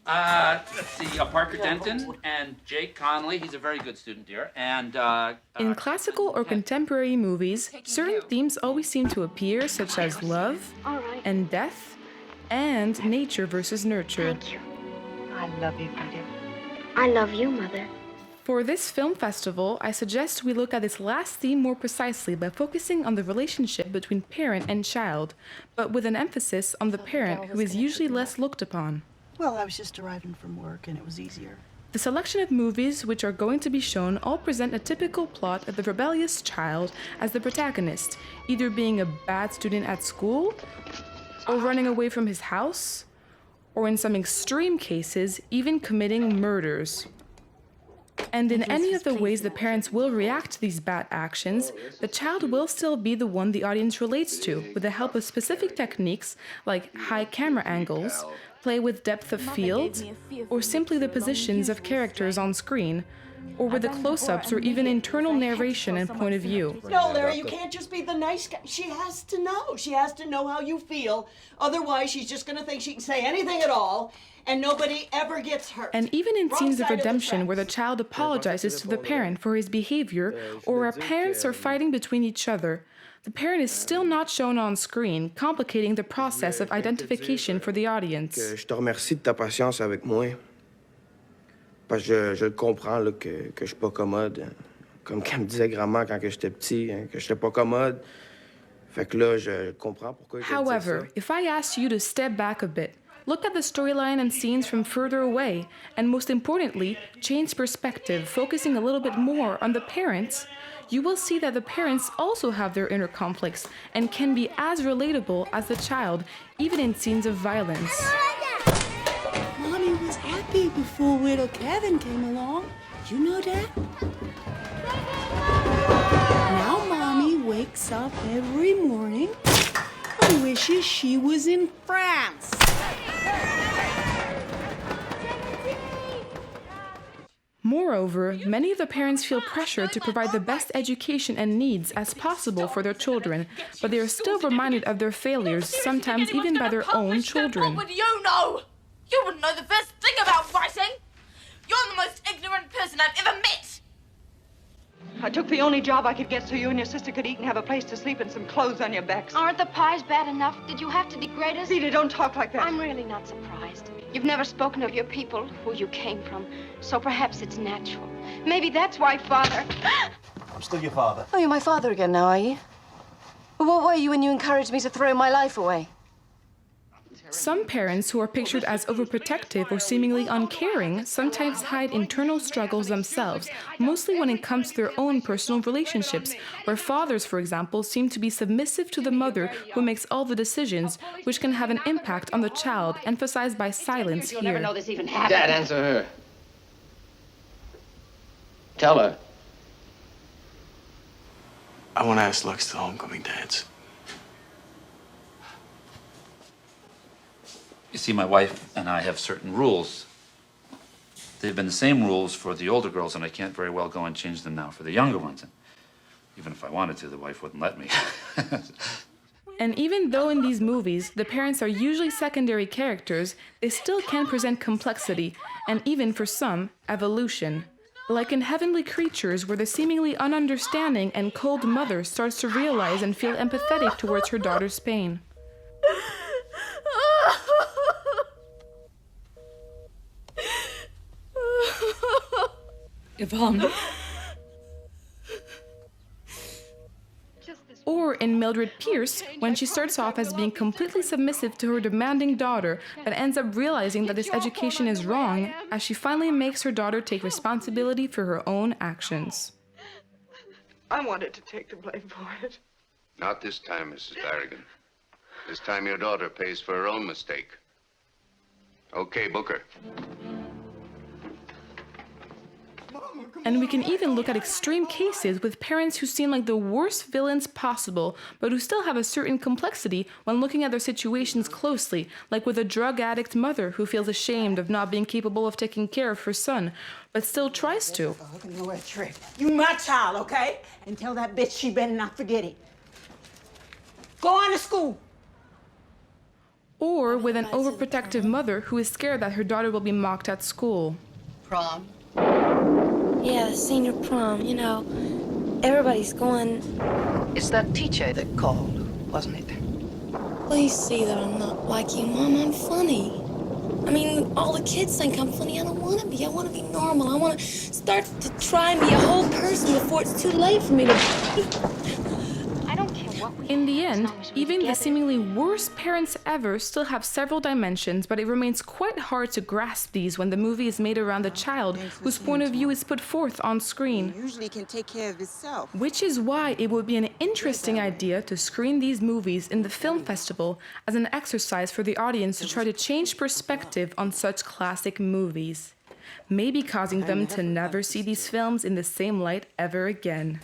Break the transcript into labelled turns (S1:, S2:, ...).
S1: Let's see, Parker Denton and Jake Conley. He's a very good student, dear. And
S2: In classical or contemporary movies, certain themes always seem to appear, such as love and death and nature versus nurture.
S3: Thank you.
S4: I love you, Peter.
S3: I love you, Mother.
S2: For this film festival, I suggest we look at this last theme more precisely by focusing on the relationship between parent and child, but with an emphasis on the parent who is usually less looked upon.
S4: Well, I was just arriving from work and it was easier.
S2: The selection of movies which are going to be shown all present a typical plot of the rebellious child as the protagonist, either being a bad student at school, or running away from his house, or in some extreme cases, even committing murders. And in any of the ways the parents will react to these bad actions, the child will still be the one the audience relates to, with the help of specific techniques like high camera angles, play with depth of field, or simply the positions of characters on screen, or with the close-ups or even internal narration and point of view.
S5: No, Larry, you can't just be the nice guy. She has to know. She has to know how you feel. Otherwise, she's just going to think she can say anything at all, and nobody ever gets hurt.
S2: And even in
S5: Wrong
S2: scenes of
S5: side
S2: redemption where the
S5: tracks.
S2: child apologizes to the parent for his behavior, or where parents are fighting between each other, the parent is still not shown on screen, complicating the process of identification for the audience.
S6: Je te remercie de ta patience avec moi. Parce que je le comprends là, que je suis pas commode. Comme qu'elle me disait grand-mère quand que j'étais petit, que j'étais pas commode. Fait que là, je comprends pourquoi elle disait
S2: However,
S6: ça.
S2: if I asked you to step back a bit, look at the storyline and scenes from further away, and most importantly, change perspective, focusing a little bit more on the parents, you will see that the parents also have their inner conflicts and can be as relatable as the child, even in scenes of violence.
S5: Mommy was happy before little Kevin came along. You know that? Now Mommy wakes up every morning and wishes she was in France.
S2: Moreover, many of the parents feel pressured to provide the best education and needs as possible for their children, but they are still reminded of their failures, sometimes even by their own children.
S7: What would you know? You wouldn't know the first thing about writing. You're the most ignorant person I've ever met.
S4: I took the only job I could get so you and your sister could eat and have a place to sleep and some clothes on your backs.
S3: Aren't the pies bad enough? Did you have to degrade us?
S4: Rita, don't talk like that.
S3: I'm really not surprised. You've never spoken of your people, who you came from, so perhaps it's natural. Maybe that's why Father...
S8: I'm still your father.
S9: Oh, you're my father again now, are you? Well, what were you when you encouraged me to throw my life away?
S2: Some parents who are pictured as overprotective or seemingly uncaring sometimes hide internal struggles themselves, mostly when it comes to their own personal relationships, where fathers, for example, seem to be submissive to the mother who makes all the decisions, which can have an impact on the child, emphasized by silence
S9: You'll never
S2: here.
S9: know this even happened.
S10: Dad, answer her. Tell her.
S8: I want to ask Lux to the homecoming dance.
S1: you see, my wife and I have certain rules. They've been the same rules for the older girls, and I can't very well go and change them now for the younger ones. And even if I wanted to, the wife wouldn't let me.
S2: And even though in these movies the parents are usually secondary characters, they still can present complexity, and even for some, evolution. Like in Heavenly Creatures, where the seemingly ununderstanding and cold mother starts to realize and feel empathetic towards her daughter's pain.
S5: Yvonne.
S2: Or in Mildred Pierce, when she starts off as being completely submissive to her demanding daughter, but ends up realizing that this education is wrong, as she finally makes her daughter take responsibility for her own actions.
S4: I wanted to take the blame for it.
S11: Not this time, Mrs. Darrigan. This time your daughter pays for her own mistake. Okay, Booker.
S2: And we can even look at extreme cases with parents who seem like the worst villains possible, but who still have a certain complexity when looking at their situations closely, like with a drug addict mother who feels ashamed of not being capable of taking care of her son, but still tries to.
S5: You my child, okay? And tell that bitch she better not forget it. Go on to school.
S2: or with an overprotective mother who is scared that her daughter will be mocked at school.
S5: Prom.
S10: Yeah, the senior prom, you know. Everybody's going.
S5: It's that teacher that called, wasn't it?
S10: Please see that I'm not like you, Mom. I'm funny. I mean, all the kids think I'm funny. I don't want to be. I want to be normal. I want to start to try and be a whole person before it's too late for me to be.
S3: I don't care what we
S2: In the
S3: have, as
S2: end,
S3: long as we're
S2: even the
S3: together.
S2: seemingly worst parents ever still have several dimensions, but it remains quite hard to grasp these when the movie is made around the child whose point of view is put forth on screen.
S12: Usually can take care of itself.
S2: Which is why it would be an interesting idea to screen these movies in the film festival as an exercise for the audience to try to change perspective on such classic movies, maybe causing them to never see these films in the same light ever again.